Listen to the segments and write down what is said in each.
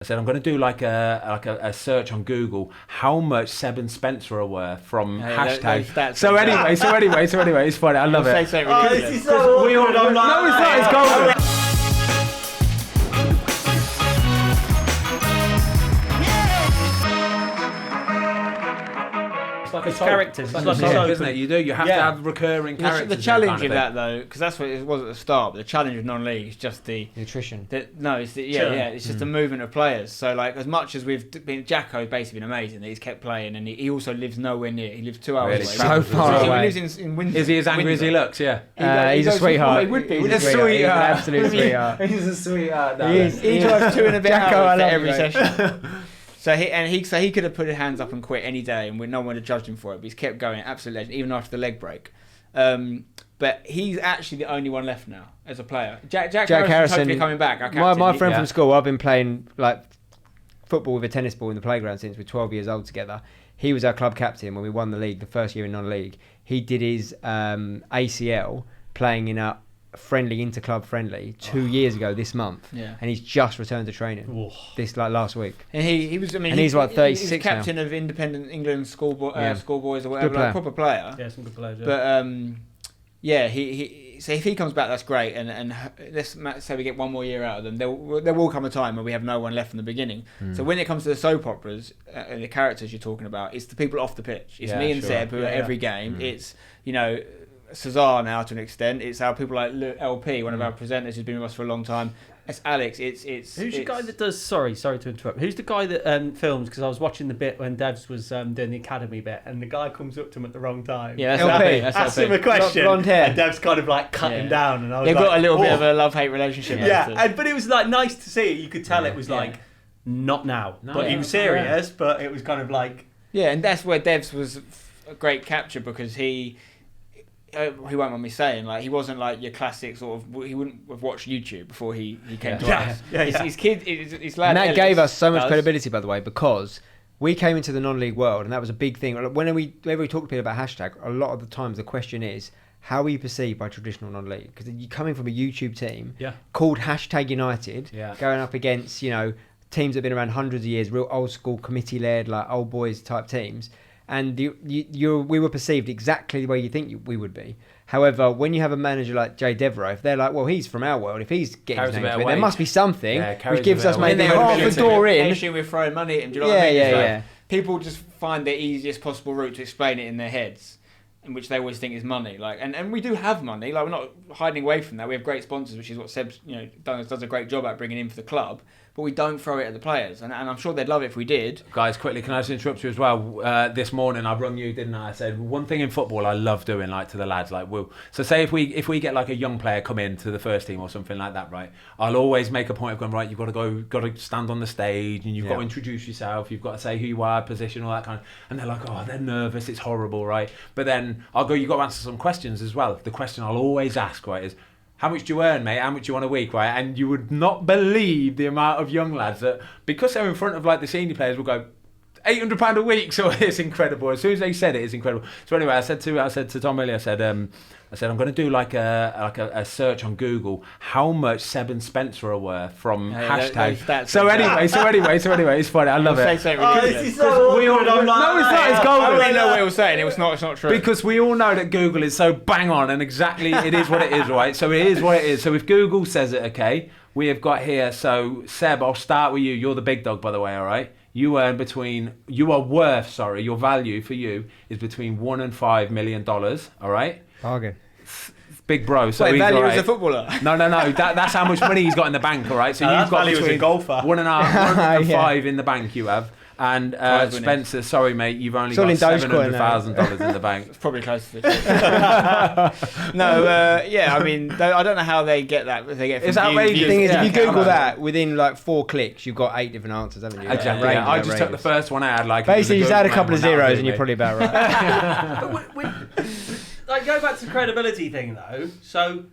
I said I'm going to do like a search on Google how much Seb and Spencer are worth from hashtag. So anyway, it's funny. I love it. This is so awkward. No, it's not. It's golden. It's characters. It's like a soap, isn't it? You have to have recurring characters. The challenge in that, though, because that's what it was at the start. But the challenge of non-league is just the nutrition. It's just the movement of players. So, like, as much as we've been, Jacko's basically been amazing. He's kept playing, and he also lives nowhere near. He lives 2 hours away. So far away. He lives in Windsor. Is he as angry as he looks? Yeah. He's a sweetheart. He would be. He's a sweetheart. He's an absolute sweetheart. He's a sweetheart. He drives 2 and a bit hours every you, session. So he could have put his hands up and quit any day, and no one would have judged him for it. But he's kept going, absolute legend, even after the leg break. But he's actually the only one left now as a player. Jack Harrison's hopefully coming back. My friend from school, I've been playing like football with a tennis ball in the playground since we're 12 years old together. He was our club captain when we won the league, the first year in non-league. He did his ACL playing in a friendly inter-club friendly 2 years ago this month, and he's just returned to training this last week. And he was, I mean, and he's like 36 he's captain now. Of independent England schoolboys or whatever, like proper player. Yeah, some good players. But so if he comes back, that's great. And let's say we get 1 more year out of them. There will come a time where we have no one left from the beginning. So when it comes to the soap operas and the characters you're talking about, it's the people off the pitch. It's me and Seb who are every game. It's Cesar now to an extent. It's our people like LP, one of our presenters who's been with us for a long time. It's Alex. Who's the guy that does? Sorry to interrupt. Who's the guy that films? Because I was watching the bit when Devs was doing the academy bit, and the guy comes up to him at the wrong time. Yeah, that's LP. Asks him a question, blonde hair, and Devs kind of like cut him down, and I was they've got a little bit of a love-hate relationship. But it was like nice to see. You could tell it was like not now, but he was serious. But it was kind of like and that's where Devs was a great capture because he won't mind me saying, like, he wasn't like your classic sort of. He wouldn't have watched YouTube before he came to us. His kid, his lad. And that Ellis gave us so much credibility, by the way, because we came into the non-league world, and that was a big thing. Whenever we talk to people about hashtag, a lot of the times the question is, how are you perceived by traditional non-league? Because you're coming from a YouTube team called Hashtag United, going up against teams that have been around hundreds of years, real old school committee-led, like old boys type teams. And we were perceived exactly the way you think we would be. However, when you have a manager like Jay Devereaux, if they're like, well, he's from our world, if he's getting his name to it, there must be something which gives us maybe half a door in. We're throwing money at him. Do you know what I mean? People just find the easiest possible route to explain it in their heads, in which they always think is money. Like, and we do have money. Like, we're not hiding away from that. We have great sponsors, which is what Sebs does a great job at bringing in for the club. But we don't throw it at the players, and I'm sure they'd love it if we did. Guys, quickly, can I just interrupt you as well? This morning I rung you, didn't I? I said one thing in football I love doing, like to the lads, like so say if we get like a young player come in to the first team or something like that, right? I'll always make a point of going, right, you've got to stand on the stage and you've got to introduce yourself, you've got to say who you are, position, all that kind of, and they're like, oh, they're nervous, it's horrible, right? But then I'll go, you've got to answer some questions as well. The question I'll always ask, right, is, how much do you earn, mate? How much do you want a week, right? And you would not believe the amount of young lads that, because they're in front of like the senior players, will go, £800 a week. So it's incredible. As soon as they said it, it's incredible. So anyway, I said to Tom earlier, I said I'm going to do like a search on Google how much Seb and Spencer are worth from hashtag. So anyway, it's funny. I love it. This is so awkward. No, it's not. It's golden. I already know what he was saying. It's not true. Because we all know that Google is so bang on and exactly it is what it is, right? So it is what it is. So if Google says it, okay, we have got here. So Seb, I'll start with you. You're the big dog, by the way. All right. Your value for you is between $1 and $5 million. All right. Bargain. Big bro. So he's value as a footballer. No. That's how much money he's got in the bank. All right. So you've got between as a golfer. $1.5 and $5 in the bank. You have. And Spencer, sorry mate, you've only got $700,000 in the bank. It's probably close to the I mean, I don't know how they get that. It's outrageous. The thing is, if you Google that, within like 4 clicks, you've got 8 different answers, haven't you? Exactly. Yeah. I just took the first one I had. Like, basically, just add a couple of zeros and you're probably about right. Like, go back to the credibility thing though. So,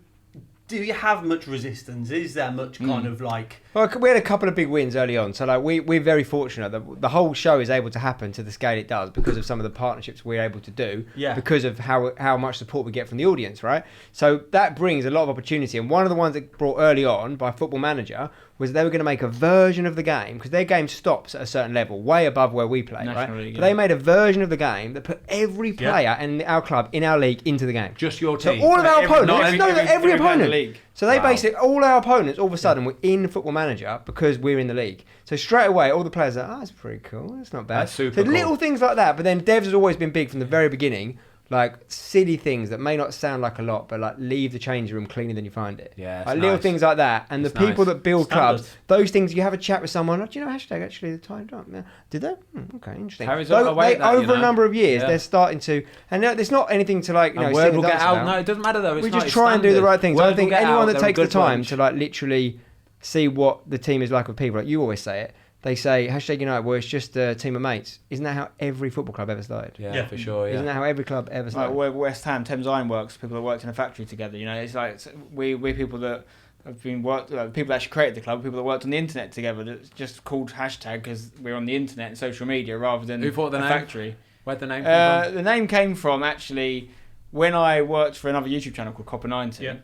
do you have much resistance? Is there much kind of like... Well, we had a couple of big wins early on. So like we're very fortunate that the whole show is able to happen to the scale it does because of some of the partnerships we're able to do, because of how much support we get from the audience, right? So that brings a lot of opportunity. And one of the ones that brought early on by Football Manager was they were going to make a version of the game, because their game stops at a certain level, way above where we play, National right? League, but they made a version of the game that put every player in our club, in our league, into the game. Just your team. So all of our opponents, every player in the opponent. league. So they basically, all our opponents, all of a sudden, were in Football Manager because we're in the league. So straight away, all the players are, that's pretty cool. That's not bad. That's super so cool. little things like that. But then devs has always been big from the very beginning. Like silly things that may not sound like a lot, but like leave the change room cleaner than you find it. Yeah, like little things like that. And it's the people nice. that build Standard. clubs, those things, you have a chat with someone. Like, do you know hashtag actually the time up? Yeah. Did they? Okay, interesting. Carries So away they, that, you over a know. number of years, Yeah. they're starting to, and there's not anything to like, And sing word and will get dance out. about. No, it doesn't matter though. It's We not, just it's try and do the standard. right things. Word I will think get anyone out, that they're a takes the good time bunch. to like literally see what the team is like with people, like you always say it. They say hashtag United, well, it's just a team of mates. Isn't that how every football club ever started? Yeah, for sure. Isn't Yeah. that how every club ever Like started? we're West Ham, Thames Ironworks, people that worked in a factory together. It's like we're people that have been people that actually created the club, people that worked on the internet together. That's just called hashtag because we're on the internet and social media rather than Who thought the a name? factory. Where'd the name come from? The name came from actually when I worked for another YouTube channel called Copper 90. Yeah.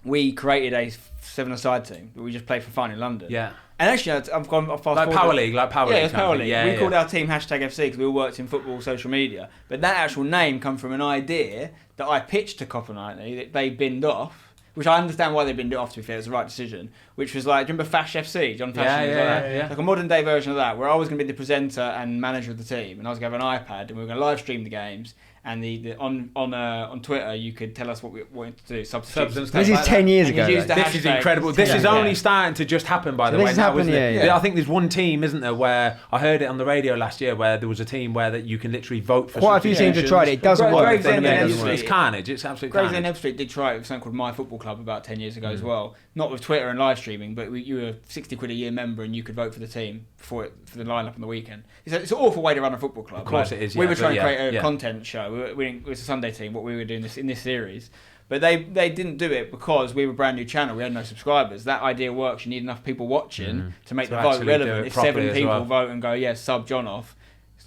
We created a 7-a-side team that we just played for fun in London. Yeah. And actually, I've fast Like forward. Power League, like Power League. Yeah, it's kind of Power thing. League. Yeah, We yeah. called our team hashtag FC because we all worked in football social media. But that actual name come from an idea that I pitched to Copper 90 that they binned off, which I understand why they binned it off, to be fair, it was the right decision, which was like, do you remember Fash FC? John Fash? Yeah. Like a modern day version of that, where I was going to be the presenter and manager of the team, and I was going to have an iPad, and we were going to live stream the games. And on Twitter, you could tell us what we wanted to do. Subs and stuff. This is like 10 that. years And you ago. use the This is hashtag. incredible. This is Yeah. only starting to just happen, by the this way. has Now, happened, isn't it? yeah. I think there's one team, isn't there, where I heard it on the radio last year, where there was a team where that you can literally vote for. Quite a few teams have tried it. It doesn't work. Gravesend and It's, Street. it's carnage. It's absolute Gravesend carnage. and Street did try it with something called My Football Club about 10 years ago as well. Not with Twitter and live streaming, but you were £60 a year member and you could vote for the team for the lineup on the weekend. It's an awful way to run a football club. Of course it is, We yeah, were trying but to create a yeah. content show. It was a Sunday team, what we were doing in this series. But they didn't do it because we were a brand new channel. We had no subscribers. That idea works. You need enough people watching to make To the vote actually do relevant. it If properly 7 as people well. vote and go, yeah, sub John off,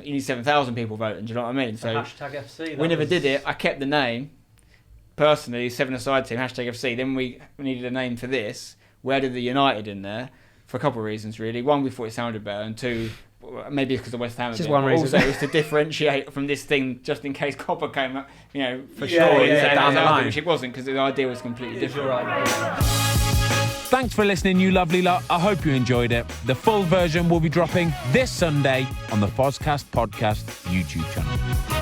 you need 7,000 people voting. Do you know what I mean? So Hashtag FC. we never did it. I kept the name. Personally, 7-a-side team, hashtag FC. Then we needed a name for this. We added the United in there for a couple of reasons, really. One, we thought it sounded better, and two, maybe because of West Ham. Just one reason. Also, it was to differentiate from this thing, just in case Copper came up, for Yeah, sure. yeah, down the line. Which it wasn't, because the idea was completely different. Thanks for listening, you lovely lot. I hope you enjoyed it. The full version will be dropping this Sunday on the Fozcast podcast YouTube channel.